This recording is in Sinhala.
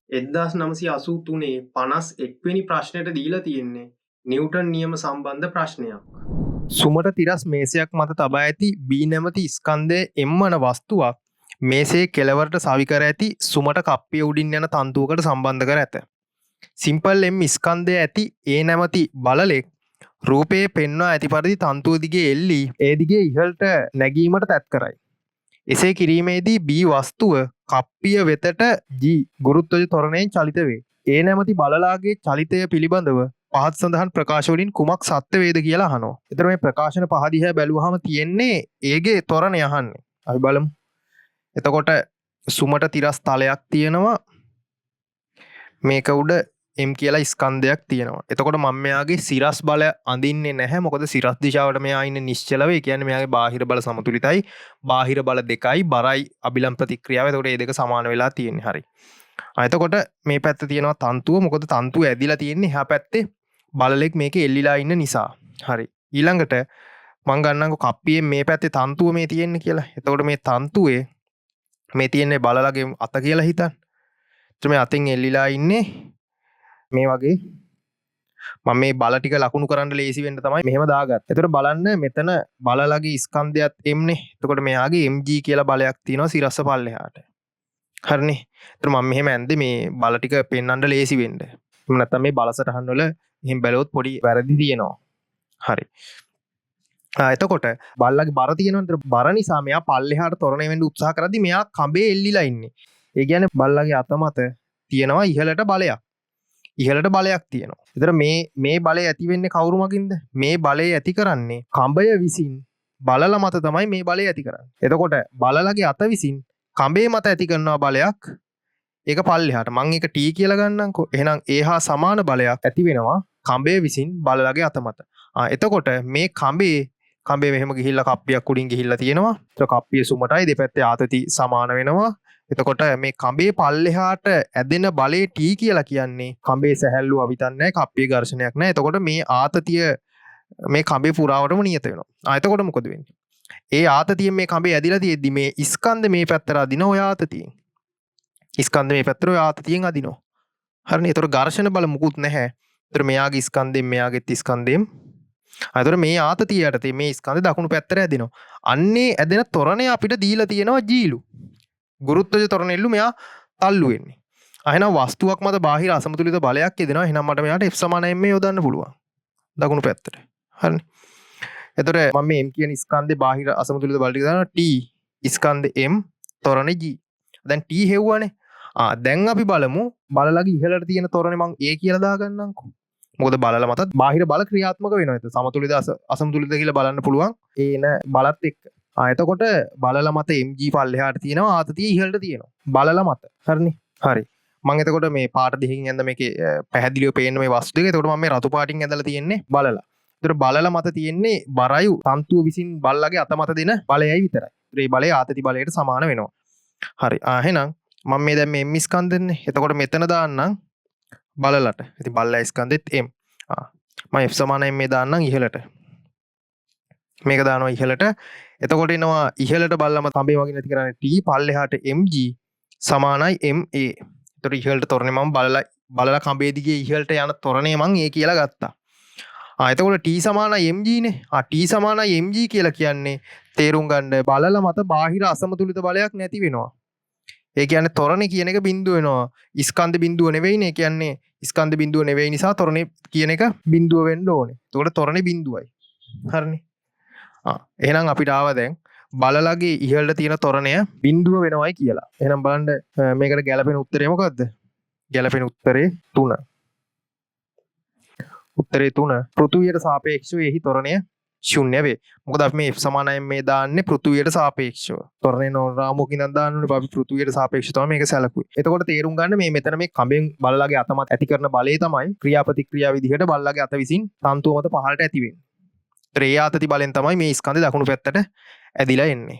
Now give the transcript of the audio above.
1983 51වෙනි ප්‍රශ්නයට දීලා තියෙන්නේ නිව්ටන් නියම සම්බන්ධ ප්‍රශ්නයක්. සුමට තිරස් මේසයක් මත තබා ඇති B නැමැති ස්කන්ධය M වන වස්තුවක් මේසයේ කෙළවරට සවි කර ඇති සුමට කප්පිය උඩින් යන තන්තුවකට සම්බන්ධ කර ඇත. සිම්පල් M ස්කන්ධය ඇති A නැමැති බලලෙක් රූපයේ පෙන්වා ඇති පරිදි තන්තුව දිගේ එල්ලී ඒ දිගේ ඉහළට නැගීමට තැත් කරයි. එසේ කිරීමේදී B වස්තුව කප්පිය වෙතට G ගුරුත්වජ ත්වරණයෙන් චලිත වේ. ඒ නැමැති බලලාගේ චලිතය පිළිබඳව පහත් සඳහන් ප්‍රකාශ වලින් කුමක් සත්‍ය වේද කියලා අහනවා. ඒතර මේ ප්‍රකාශන පහ දිහා බැලුවාම තියෙන්නේ ඒගේ ත්වරණය අහන්නේ. අපි බලමු. එතකොට සුමට තිරස් තලයක් තියෙනවා. මේක උඩ M කියලා ස්කන්ධයක් තියෙනවා. එතකොට මම මෙයාගේ සිරස් බල අඳින්නේ නැහැ. මොකද සිරස් දිශාවට මෙයා ඉන්නේ නිශ්චලව. ඒ කියන්නේ මෙයාගේ බාහිර බල සමතුලිතයි. බාහිර බල දෙකයි බරයි අබිලම් ප්‍රතික්‍රියාව. එතකොට මේ දෙක සමාන වෙලා තියෙන්නේ. හරි. එතකොට මේ පැත්තේ තියෙනවා තන්තුව. මොකද තන්තුව ඇදිලා තියෙන්නේ එහා පැත්තේ බලලෙක් මේකේ එල්ලිලා ඉන්න නිසා. හරි. ඊළඟට මම ගන්නම්කො කප්පියේ මේ පැත්තේ තන්තුව මේ තියෙන්නේ කියලා. එතකොට මේ තන්තුවේ මේ තියෙන්නේ බලලගේ අත කියලා හිතන්න. එතකොට මේ අතින් එල්ලිලා ඉන්නේ මේ වගේ මම මේ බල ටික ලකුණු කරන්න ලේසි වෙන්න තමයි මෙහෙම දාගත්තේ. එතකොට බලන්න මෙතන බලලගේ ස්කන්ධයත් M නේ. එතකොට මෙයාගේ Mg කියලා බලයක් තියෙනවා සිරස්ස පල්ලෙහාට. හරිනේ. එතකොට මම මෙහෙම ඇන්දේ මේ බල ටික පෙන්වන්න ලේසි වෙන්න. එහෙම නැත්නම් මේ බල සටහන් වල එහෙම බැලුවොත් පොඩි වැරදි තියෙනවා. හරි. එතකොට බල්ලගේ බර තියෙනවනේ. බර නිසා මෙයා පල්ලෙහාට ත්වරණය වෙන්න උත්සාහ කරද්දි මෙයා කඹේ එල්ලිලා ඉන්නේ. ඒ කියන්නේ බල්ලගේ අත මත තියෙනවා ඉහළට බලයක්. ඉහළට බලයක් තියෙනවා. ඒතර මේ බලය ඇති වෙන්නේ කවුරු මගින්ද? මේ බලය ඇති කරන්නේ කඹය විසින් බලල මත තමයි මේ බලය ඇති කරන්නේ. එතකොට බලලගේ අත විසින් කඹේ මත ඇති කරනවා බලයක්. ඒක පල්ලෙහාට. මම ඒක T කියලා ගන්නම්කෝ. එහෙනම් ඒ හා සමාන බලයක් ඇති වෙනවා කඹේ විසින් බලලගේ අත මත. එතකොට මේ කඹේ මෙහෙම ගිහිල්ලා කප්පියක් උඩින් ගිහිල්ලා තියෙනවා. ඒතර කප්පිය සුමටයි දෙපැත්තේ ආතති සමාන වෙනවා. එතකොට මේ කඹේ පල්ලෙහාට ඇදෙන බලේ T කියලා කියන්නේ කඹේ සැහැල්ලුව අවිතන් නැහැ, කප්පිය ඝර්ෂණයක් නැහැ. එතකොට මේ ආතතිය මේ කඹේ පුරාවටම නියත වෙනවා. එතකොට මොකද වෙන්නේ? ඒ ආතතියෙන් මේ කඹේ ඇදිලා තියෙද්දි මේ ස්කන්ධ මේ පැත්තට අදින ඔය ආතතියෙන්. ස්කන්ධ මේ පැත්තට ඔය ආතතියෙන් අදිනවා. හරිනේ. එතකොට ඝර්ෂණ බල මුකුත් නැහැ. එතකොට මෙයාගේ ස්කන්ධයෙන් මෙයාගේ ස්කන්ධයෙන් එතකොට මේ ආතතිය යටතේ මේ ස්කන්ධ දකුණු පැත්තට ඇදෙනවා. අන්නේ ඇදෙන ත්වරණය අපිට දීලා තියෙනවා Gලු. ගුරුත්වජ ත්වරණෙල්ලු මෙයා තල්ලු වෙන්නේ. එහෙනම් වස්තුවක් මත බාහිර අසමතුලිත බලයක් යෙදෙනවා. එහෙනම් මට මෙයාට F = m යොදන්න පුළුවන්. දකුණු පැත්තට. හරිනේ. එතකොට මම මේ M කියන ස්කන්ධේ බාහිර අසමතුලිත බල ටික දානවා T ස්කන්ධ M ත්වරණ G. දැන් T හෙව්වනේ. දැන් අපි බලමු බලලගේ ඉහළට තියෙන ත්වරණේ මම A කියලා දාගන්නම්කෝ. මොකද බලල මතත් බාහිර බල ක්‍රියාත්මක වෙනවා. ඒක සමතුලිත අසමතුලිත කියලා බලන්න පුළුවන්. ඒන බලත් එක්ක. එතකොට බලල මත Mg පල්ලෙහාට තියෙනවා ආතතිය ඉහළට තියෙනවා. බලල මත. හරිනේ. හරි. මම එතකොට මේ පාට දෙකකින් ඇඳ මේකේ පැහැදිලිව පේන්න මේ වස්තු දෙක. එතකොට මම මේ රතු පාටින් ඇඳලා තියෙන්නේ බලල. එතකොට බලල මත තියෙන්නේ බරයි තන්තුව විසින් බල්ලගේ අත මත දෙන බලයයි විතරයි. ඒ බලය ආතති බලයට සමාන වෙනවා. හරි. එහෙනම් මම මේ දැන් මේ M ස්කන්ධෙන්නේ. එතකොට මෙතන දාන්නම් බලලට. ඉතින් බල්ලා ස්කන්ධෙත් M. මම F = m දාන්නම් ඉහළට. මේක දානවා ඉහළට. එතකොට එනවා ඉහළට බල්ලම තඹේ වගේ නැති කරන්නේ T පල්ලෙහාට Mg සමානයි Ma. එතකොට ඉහළට ත්වරණය මම බලලා කඹේ දිගේ ඉහළට යන ත්වරණය මම A කියලා ගත්තා. එතකොට T = Mg නේ. T = Mg කියලා කියන්නේ තේරුම් ගන්න බලල මත බාහිර අසමතුලිත බලයක් නැති වෙනවා. ඒ කියන්නේ ත්වරණේ කියන එක බිඳුව වෙනවා. ස්කන්ධ බිඳුව නෙවෙයිනේ. ඒ කියන්නේ ස්කන්ධ බිඳුව නෙවෙයි නිසා ත්වරණේ කියන එක බිඳුව වෙන්න ඕනේ. එතකොට ත්වරණේ බිඳුවයි. හරිනේ. එහෙනම් අපිට ආවා දැන් බලලගේ ඉහළට තියෙන ත්වරණය බිඳුව වෙනවයි කියලා. එහෙනම් බලන්න මේකට ගැළපෙන උත්තරේ මොකද්ද? ගැළපෙන උත්තරේ 3. උත්තරේ 3 පෘථුවියට සාපේක්ෂව එහි ත්වරණය ශුන්‍ය වේ. මොකද අපි මේ F = m දාන්නේ පෘථුවියට සාපේක්ෂව. ත්වරණේ නෝරාමුවකින් නම් දාන්න ඕනේ. අපි පෘථුවියට සාපේක්ෂව තමයි මේක සැලකුවේ. එතකොට තේරුම් ගන්න මේ මෙතන මේ කඹෙන් බලලගේ අත මත ඇති කරන බලය තමයි ක්‍රියාපතික්‍රියා විදිහට බලලගේ අත විසින් තන්තුව මත පහළට ඇති වෙන්නේ. ඒ ආතති බලෙන් තමයි මේ ස්කන්ධය දකුණු පැත්තට ඇදිලා එන්නේ.